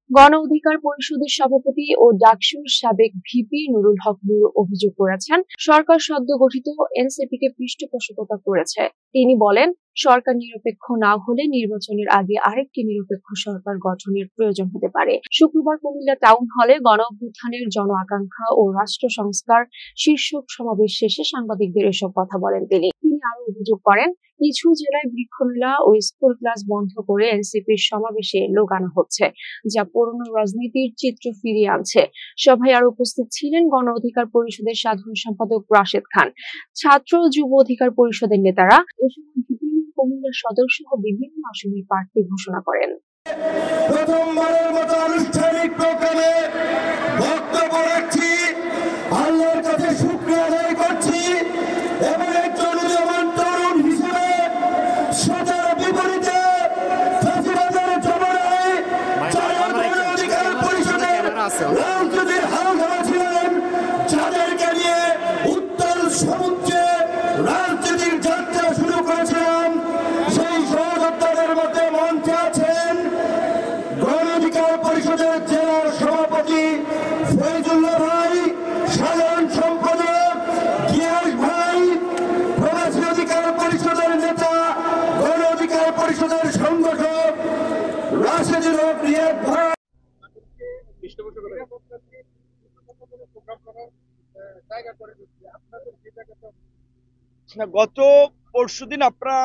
গণ অধিকার পরিষদের সভাপতি ও ডাকসুর সাবেক ভিপি নুরুল হক নুরু অভিযোগ করেছেন, সরকার সদ্য গঠিত এনসিপিকে পৃষ্ঠপোষকতা করেছে। তিনি বলেন, সরকার নিরপেক্ষ না হলে নির্বাচনের আগে আরেকটি নিরপেক্ষ সরকার গঠনের প্রয়োজন হতে পারে। শুক্রবার কুমিল্লা টাউন হলে গণ অভ্যুত্থানের জন আকাঙ্ক্ষা ও রাষ্ট্র সংস্কার শীর্ষক সমাবেশ শেষে সাংবাদিকদের এসব কথা বলেন তিনি। তিনি আরো অভিযোগ করেন, কিছু জেলায় বৃক্ষমেলা ও স্কুল ক্লাস বন্ধ করে এনসিপির সমাবেশে লোক আনা হচ্ছে, যা পুরনো রাজনীতির চিত্র ফিরিয়ে আনছে। সভায় আরো উপস্থিত ছিলেন গণ অধিকার পরিষদের সাধারণ সম্পাদক রাশেদ খান, ছাত্র ও যুব অধিকার পরিষদের নেতারা। এ সময় বিভিন্ন কুমিল্লা সদর সহ বিভিন্ন আসনের প্রার্থী ঘোষণা করেন। প্রথমবারের মতো আনুষ্ঠানিক প্রোগ্রামে বক্তব্য রাখছি, আল্লাহর কাছে শুকরিয়া আদায় করছি এবং একজন উদীয়মান তরুণ হিসেবে সোজার বিপরীতে ফ্যাসিবাদের জমানায় যারা গণ অধিকার পরিষদের রাজনীতির হালধরা ছিলেন, যাদেরকে নিয়ে উত্তাল সমুদ্রে রাজনীতির যাত্রা শুরু করেছিলাম, সেই সহযোদ্ধাদের মধ্যে মঞ্চে আছেন গণ অধিকার পরিষদের জেলার সভাপতি ফয়জুল্লাহ ভাই, সাধারণ সম্পাদক গিয়াস ভাই, প্রবাসী অধিকার পরিষদের নেতা গণ অধিকার পরিষদের সংগঠক রাশেদুল হক রিয়াদ ভাই। গত পরশুদিন আপনারা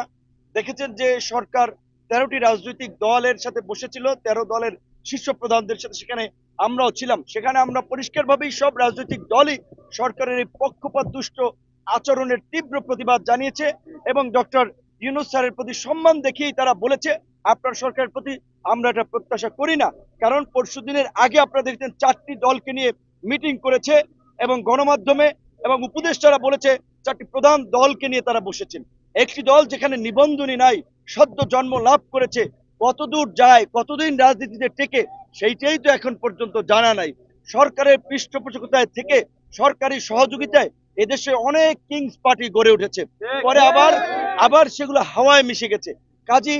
দেখেছেন যে সরকার 13টি রাজনৈতিক দলের সাথে বসেছিল, 13 দলের শীর্ষ প্রধানদের সাথে, সেখানে আমরাও ছিলাম। সেখানে আমরা পরিষ্কারভাবেই সব রাজনৈতিক দলই সরকারের এই পক্ষপাত দুষ্ট আচরণের তীব্র প্রতিবাদ জানিয়েছে এবং ডক্টর ইউনূস স্যারের প্রতি সম্মান দেখিয়েই তারা বলেছে আপনার সরকারের প্রতি আমরা এটা প্রত্যাশা করি না। কারণ পরশুদিনের আগে আপনারা দেখছেন 4টি দলকে নিয়ে মিটিং করেছে এবং গণমাধ্যমে এবং উপদেষ্টারা বলেছে 4টি প্রধান দলকে নিয়ে তারা বসেছেন। একটি দল যেখানে নিবন্ধনই নাই, সদ্য জন্ম লাভ করেছে, কতদূর যায়, কতদিন রাজনীতিতে টেকে, সেইটাই তো এখন পর্যন্ত জানা নাই। সরকারের পৃষ্ঠপোষকতায় থেকে সরকারি সহযোগিতায় এদেশে অনেক কিংস পার্টি গড়ে উঠেছে, পরে আবার সেগুলো হাওয়ায় মিশে গেছে। কাজী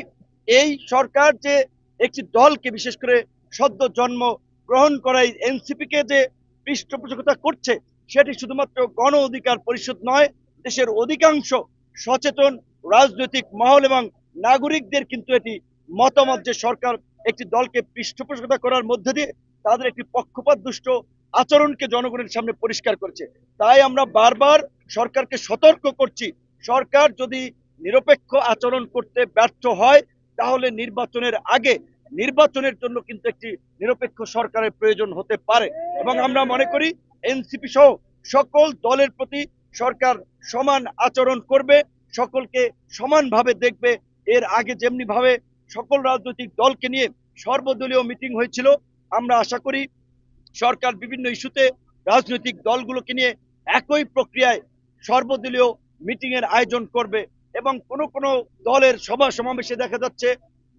এই সরকার যে একটি দলকে, বিশেষ করে সদ্য জন্ম গ্রহণ করাই এনসিপি কে যে পৃষ্ঠপোষকতা করছে, সেটি শুধুমাত্র গণ অধিকার পরিষদ নয়, দেশের অধিকাংশ সচেতন রাজনৈতিক মহল এবং নাগরিকদের কিন্তু এটি মতামত যে সরকার একটি দলকে পৃষ্ঠপোষকতা করার মধ্যে দিয়ে তাদের একটি পক্ষপাত দুষ্ট আচরণকে জনগণের সামনে পরিষ্কার করছে। তাই আমরা বারবার সরকারকে সতর্ক করছি, সরকার যদি নিরপেক্ষ আচরণ করতে ব্যর্থ হয় তাহলে নির্বাচনের আগে নির্বাচনের জন্য কিন্তু একটি নিরপেক্ষ সরকারের প্রয়োজন হতে পারে এবং আমরা মনে করি এনসিপি সহ সকল দলের প্রতি সরকার সমান আচরণ করবে, সকলকে সমানভাবে দেখবে। এর আগে যেমনি ভাবে সকল রাজনৈতিক দলকে নিয়ে সর্বদলীয় মিটিং হয়েছিল, আমরা আশা করি সরকার বিভিন্ন ইস্যুতে রাজনৈতিক দলগুলোকে নিয়ে একই প্রক্রিয়ায় সর্বদলীয় মিটিং এর আয়োজন করবে এবং কোন দলের সভা সমাবেশে দেখা যাচ্ছে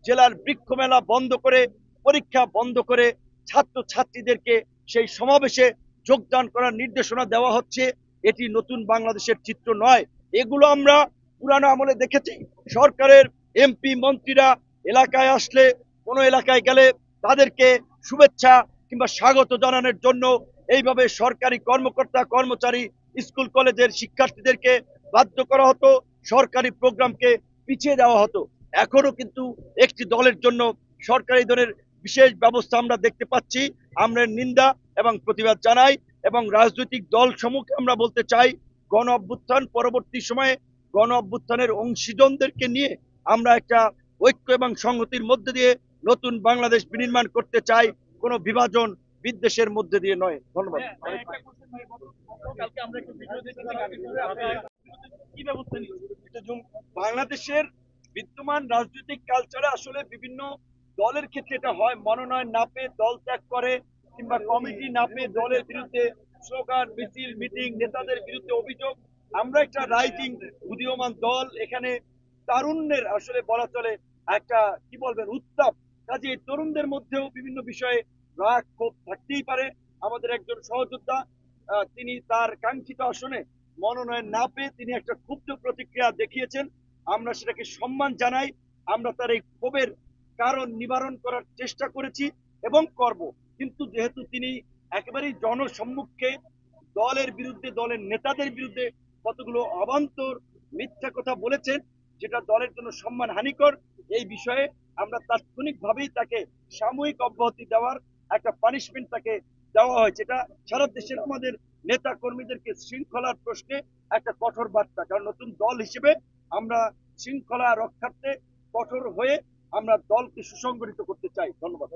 জেলার বৃক্ষ মেলা বন্ধ করে, পরীক্ষা বন্ধ করে ছাত্র ছাত্রীদেরকে সেই সমাবেশে যোগদান করার নির্দেশনা দেওয়া হচ্ছে। এটি নতুন বাংলাদেশের চিত্র নয়, এগুলো আমরা পুরানো আমলে দেখেছি। সরকারের এমপি মন্ত্রীরা এলাকায় আসলে, কোনো এলাকায় গেলে তাদেরকে শুভেচ্ছা কিংবা স্বাগত জানানোর জন্য এইভাবে সরকারি কর্মকর্তা কর্মচারী, স্কুল কলেজের শিক্ষার্থীদেরকে বাধ্য করা হতো, সরকারি প্রোগ্রামকে পিছিয়ে দেওয়া হতো। এখনো কিন্তু একটি দলের জন্য সরকারি দলের বিশেষ ব্যবস্থা আমরা দেখতে পাচ্ছি। আমরা নিন্দা এবং প্রতিবাদ জানাই এবং রাজনৈতিক দল সমূহকে আমরা বলতে চাই, গণ অভ্যুত্থান পরবর্তী সময়ে গণ অভ্যুত্থানের অংশীজনদেরকে নিয়ে আমরা একটা ঐক্য এবং সংহতির মধ্যে দিয়ে নতুন বাংলাদেশ বিনির্মাণ করতে চাই, কোনো বিভাজন বিদ্বেষের মধ্যে দিয়ে নয়। ধন্যবাদ। বাংলাদেশের বিদ্যমান রাজনৈতিক কালচারে আসলে বিভিন্ন দলের ক্ষেত্রে এটা হয়, মনোনয়ন না পেয়ে দল ত্যাগ করে কিংবা কমিটি না পেয়ে দলের বিরুদ্ধে স্লোগান, মিছিল, মিটিং, নেতাদের বিরুদ্ধে অভিযোগ। আমরা একটা রাইজিং উদীয়মান দল, এখানে তারুণ্যের আসলে বলা চলে একটা কি বলবেন উত্তাপ, কাজে তরুণদের মধ্যেও বিভিন্ন বিষয়ে রাগ ক্ষোভ থাকতেই পারে। আমাদের একজন সহযোদ্ধা তিনি তার কাঙ্ক্ষিত আসনে মনোনয়ন না পেয়ে তিনি একটা ক্ষুব্ধ প্রতিক্রিয়া দেখিয়েছেন, আমরা সেটাকে সম্মান জানাই। আমরা তার এই ক্ষোভের কারণ নিবারণ করার চেষ্টা করেছি এবং করব। কিন্তু যেহেতু তিনি একেবারেই জনসম্মুখে দলের বিরুদ্ধে, দলের নেতাদের বিরুদ্ধে কতগুলো অবান্তর মিথ্যা কথা বলেছেন, যেটা দলের জন্য সম্মান হানিকর, এই বিষয়ে আমরা তাৎক্ষণিকভাবেই তাকে সাময়িক অব্যাহতি দেওয়ার একটা পানিশমেন্ট তাকে দেওয়া হয়েছে। এটা সারা দেশের আমাদের নেতা কর্মীদেরকে শৃঙ্খলার প্রশ্নে একটা কঠোর বার্তা, কারণ নতুন দল হিসেবে আমরা শৃঙ্খলা রক্ষার্থে কঠোর হয়ে আমরা দলকে সুসংগঠিত করতে চাই। ধন্যবাদ।